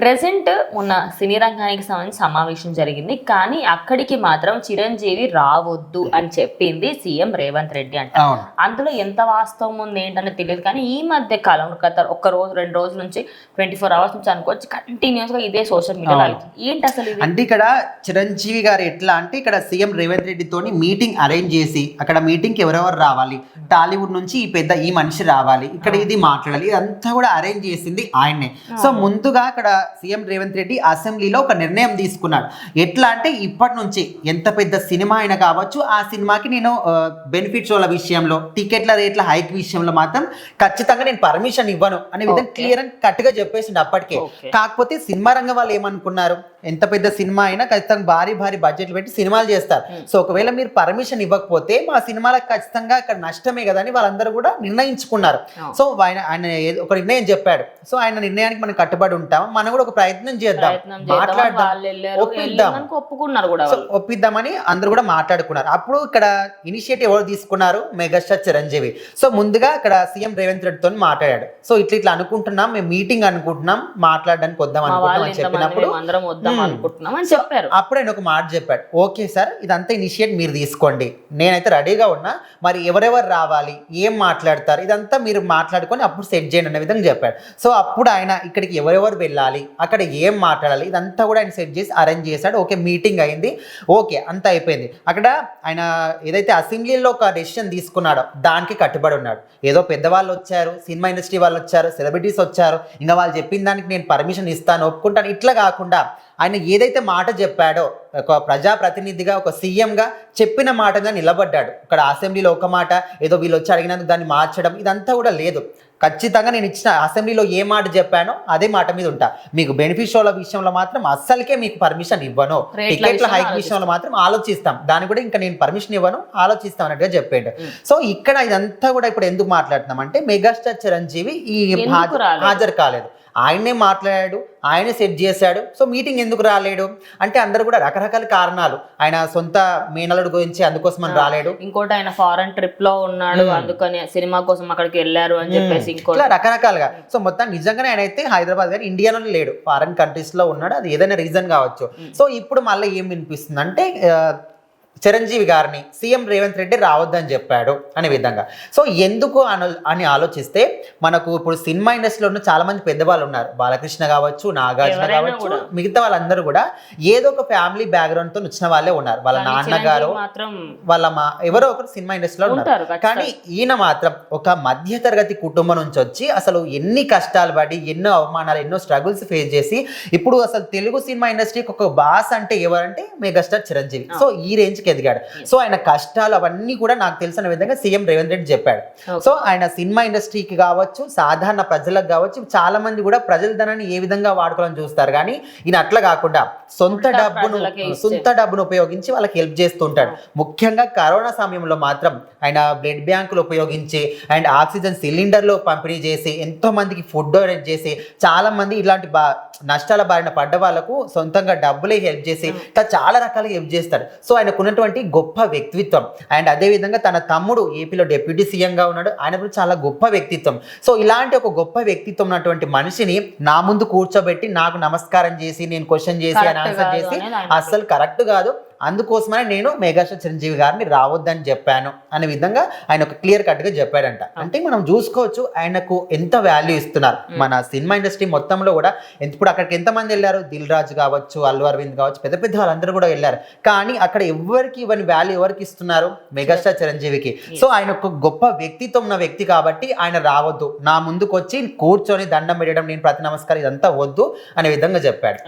Present ఉన్న సినీ రంగానికి సంబంధించి సమావేశం జరిగింది, కానీ అక్కడికి మాత్రం చిరంజీవి రావద్దు అని చెప్పింది సీఎం రేవంత్ రెడ్డి అంట. అందులో ఎంత వాస్తవం ఉంది ఏంటని తెలియదు, కానీ ఈ మధ్య కాలం గత ఒక రోజు 2 రోజుల నుంచి 24 hours నుంచి అనుకోవచ్చు కంటిన్యూస్ గా ఇదే సోషల్ మీడియా ఏంటి అసలు ఇది అంటే ఇక్కడ చిరంజీవి గారు ఎట్లా అంటే ఇక్కడ సీఎం రేవంత్ రెడ్డితోని మీటింగ్ అరేంజ్ చేసి అక్కడ మీటింగ్ కి ఎవరెవరు రావాలి, టాలీవుడ్ నుంచి ఈ మనిషి రావాలి, ఇక్కడ ఇది మాట్లాడాలి, ఇదంతా కూడా అరేంజ్ చేసింది ఆయన్నే. సో ముందుగా అక్కడ సీఎం రేవంత్ రెడ్డి అసెంబ్లీలో ఒక నిర్ణయం తీసుకున్నాడు. ఎట్లా అంటే ఇప్పటి నుంచి ఎంత పెద్ద సినిమా అయినా కావచ్చు, ఆ సినిమాకి నేను బెనిఫిట్స్ వాళ్ళ విషయంలో, టికెట్ల రేట్ల హైక్ విషయంలో మాత్రం ఖచ్చితంగా నేను పర్మిషన్ ఇవ్వను అనే విధంగా క్లియర్ అండ్ కట్ గా చెప్పేసిండు అప్పటికే. కాకపోతే సినిమా రంగం వాళ్ళు ఏమనుకున్నారు, ఎంత పెద్ద సినిమా అయినా ఖచ్చితంగా భారీ బడ్జెట్లు పెట్టి సినిమాలు చేస్తారు. సో ఒకవేళ మీరు పర్మిషన్ ఇవ్వకపోతే మా సినిమాలకు ఖచ్చితంగా అక్కడ నష్టమే కదా అని వాళ్ళందరూ కూడా నిర్ణయించుకున్నారు. సో ఆయన ఒక నిర్ణయం చెప్పాడు. సో ఆయన నిర్ణయానికి మనం కట్టుబడి ఉంటాం, మనం కూడా ఒక ప్రయత్నం చేద్దాం, మాట్లాడదాం, ఒప్పిద్దామని అందరూ కూడా మాట్లాడుకున్నారు. అప్పుడు ఇక్కడ ఇనిషియేటివ్ ఎవరు తీసుకున్నారు, మెగాస్టార్ చిరంజీవి. సో ముందుగా ఇక్కడ సీఎం రేవంత్ రెడ్డితో మాట్లాడాడు. సో ఇట్లా అనుకుంటున్నాం, మేము మీటింగ్ అనుకుంటున్నాం, మాట్లాడడానికి వద్దాం అనుకుంటున్నాం అని చెప్పినప్పుడు అప్పుడు ఆయన ఒక మాట చెప్పాడు, ఓకే సార్ ఇదంతా ఇనిషియేట్ మీరు తీసుకోండి, నేనైతే రెడీగా ఉన్నా, మరి ఎవరెవరు రావాలి, ఏం మాట్లాడతారు, ఇదంతా మీరు మాట్లాడుకొని అప్పుడు సెట్ చేయండి అనే విధంగా చెప్పాడు. సో అప్పుడు ఆయన ఇక్కడికి ఎవరెవరు వెళ్ళాలి, అక్కడ ఏం మాట్లాడాలి, ఇదంతా కూడా ఆయన సెట్ చేసి అరేంజ్ చేశాడు. ఓకే మీటింగ్ అయింది, ఓకే అంతా అయిపోయింది. అక్కడ ఆయన ఏదైతే అసెంబ్లీలో ఒక డెసిషన్ తీసుకున్నాడో దానికి కట్టుబడి ఉన్నాడు. ఏదో పెద్దవాళ్ళు వచ్చారు, సినిమా ఇండస్ట్రీ వాళ్ళు వచ్చారు, సెలబ్రిటీస్ వచ్చారు, ఇంకా వాళ్ళు చెప్పిన దానికి నేను పర్మిషన్ ఇస్తాను, ఒప్పుకుంటాను, ఇట్లా కాకుండా ఆయన ఏదైతే మాట చెప్పాడో ఒక ప్రజాప్రతినిధిగా, ఒక సీఎంగా చెప్పిన మాటగా నిలబడ్డాడు. ఇక్కడ అసెంబ్లీలో ఒక మాట, ఏదో వీళ్ళు వచ్చి అడిగినందుకు దాన్ని మార్చడం ఇదంతా కూడా లేదు. ఖచ్చితంగా నేను ఇచ్చిన అసెంబ్లీలో ఏ మాట చెప్పానో అదే మాట మీద ఉంటా. మీకు బెనిఫిషియల్ విషయంలో మాత్రం అస్సలకే మీకు పర్మిషన్ ఇవ్వను, టికెట్ల హైక్ విషయంలో మాత్రం ఆలోచిస్తాం, దాన్ని కూడా ఇంకా నేను పర్మిషన్ ఇవ్వను, ఆలోచిస్తాం అన్నట్టుగా చెప్పాడు. సో ఇక్కడ ఇదంతా కూడా ఇప్పుడు ఎందుకు మాట్లాడుతున్నాం అంటే మెగాస్టార్ చిరంజీవి ఈ హాజరు కాలేదు, ఆయనే మాట్లాడాడు, ఆయనే సెట్ చేశాడు. సో మీటింగ్ ఎందుకు రాలేడు అంటే అందరూ కూడా రకరకాల కారణాలు, ఆయన సొంత మేనలుడు గురించి అందుకోసం అని రాలేడు, ఇంకోటి ఆయన ఫారెన్ ట్రిప్ లో ఉన్నాడు అందుకని సినిమా కోసం అక్కడికి వెళ్ళారు అని చెప్పేసి ఇలా రకరకాలుగా. సో మొత్తం నిజంగానే ఆయన అయితే హైదరాబాద్ కానీ ఇండియాలో లేడు, ఫారెన్ కంట్రీస్ లో ఉన్నాడు, అది ఏదైనా రీజన్ కావచ్చు. సో ఇప్పుడు మళ్ళీ ఏం వినిపిస్తుంది అంటే చిరంజీవి గారిని సీఎం రేవంత్ రెడ్డి రావద్దని చెప్పాడు అనే విధంగా. సో ఎందుకు అని ఆలోచిస్తే మనకు ఇప్పుడు సినిమా ఇండస్ట్రీలో ఉన్న చాలా మంది పెద్దవాళ్ళు ఉన్నారు, బాలకృష్ణ కావచ్చు, నాగార్జున కావచ్చు, మిగతా వాళ్ళందరూ కూడా ఏదో ఒక ఫ్యామిలీ బ్యాక్గ్రౌండ్ తో వచ్చిన వాళ్ళే ఉన్నారు. వాళ్ళ నాన్నగారు, వాళ్ళ ఎవరో ఒకరు సినిమా ఇండస్ట్రీలో ఉన్నారు. కానీ ఈయన మాత్రం ఒక మధ్య తరగతి కుటుంబం నుంచి వచ్చి అసలు ఎన్ని కష్టాలు పడి, ఎన్నో అవమానాలు, ఎన్నో స్ట్రగుల్స్ ఫేస్ చేసి ఇప్పుడు అసలు తెలుగు సినిమా ఇండస్ట్రీకి ఒక బాస్ అంటే ఎవరంటే మెగాస్టార్ చిరంజీవి. సో ఈ రేంజ్ ఎదిగాడు. సో ఆయన కష్టాలు అవన్నీ కూడా నాకు తెలిసిన విధంగా సీఎం రేవంత్ రెడ్డి చెప్పాడు. సో ఆయన సినిమా ఇండస్ట్రీకి కావచ్చు, సాధారణ ప్రజలకు కావచ్చు, చాలా మంది కూడా ప్రజల ధనాన్ని ఏ విధంగా వాడుకోవాలని చూస్తారు, కానీ ఈయన అట్లా కాకుండా సొంత డబ్బును ఉపయోగించి వాళ్ళకి హెల్ప్ చేస్తుంటాడు. ముఖ్యంగా కరోనా సమయంలో మాత్రం ఆయన బ్లడ్ బ్యాంకులు ఉపయోగించి అండ్ ఆక్సిజన్ సిలిండర్లు పంపిణీ చేసి ఎంతో మందికి ఫుడ్ డొనేట్ చేసి చాలా మంది ఇలాంటి నష్టాల బారిన పడ్డ వాళ్ళకు సొంతంగా డబ్బులే హెల్ప్ చేసి చాలా రకాలుగా హెల్ప్ చేస్తాడు. సో ఆయనకు ఉన్నటువంటి గొప్ప వ్యక్తిత్వం అండ్ అదేవిధంగా తన తమ్ముడు ఏపీలో డిప్యూటీ సీఎంగా ఉన్నాడు, ఆయన కూడా చాలా గొప్ప వ్యక్తిత్వం. సో ఇలాంటి ఒక గొప్ప వ్యక్తిత్వం ఉన్నటువంటి మనిషిని నా ముందు కూర్చోబెట్టి నాకు నమస్కారం చేసి నేను క్వశ్చన్ చేసి ఆయన ఆన్సర్ చేసి అస్సలు కరెక్ట్ కాదు, అందుకోసమనే నేను మెగాస్టార్ చిరంజీవి గారిని రావద్దని చెప్పాను అనే విధంగా ఆయన ఒక క్లియర్ కట్ గా చెప్పాడంట. అంటే మనం చూసుకోవచ్చు ఆయనకు ఎంత వాల్యూ ఇస్తున్నారు మన సినిమా ఇండస్ట్రీ మొత్తంలో కూడా. ఇప్పుడు అక్కడికి ఎంతమంది వెళ్ళారు, దిల్ రాజు కావచ్చు, అల్లు అరవింద్ కావచ్చు, పెద్ద పెద్ద వాళ్ళందరూ కూడా వెళ్ళారు, కానీ అక్కడ ఎవరికి ఇవ్వని వాల్యూ ఎవరికి ఇస్తున్నారు, మెగాస్టార్ చిరంజీవికి. సో ఆయన ఒక గొప్ప వ్యక్తిత్వం ఉన్న వ్యక్తి కాబట్టి ఆయన రావద్దు, నా ముందుకు వచ్చి కూర్చొని దండం పెట్టడం, నేను ప్రతి నమస్కారం ఇదంతా వద్దు అనే విధంగా చెప్పాడు.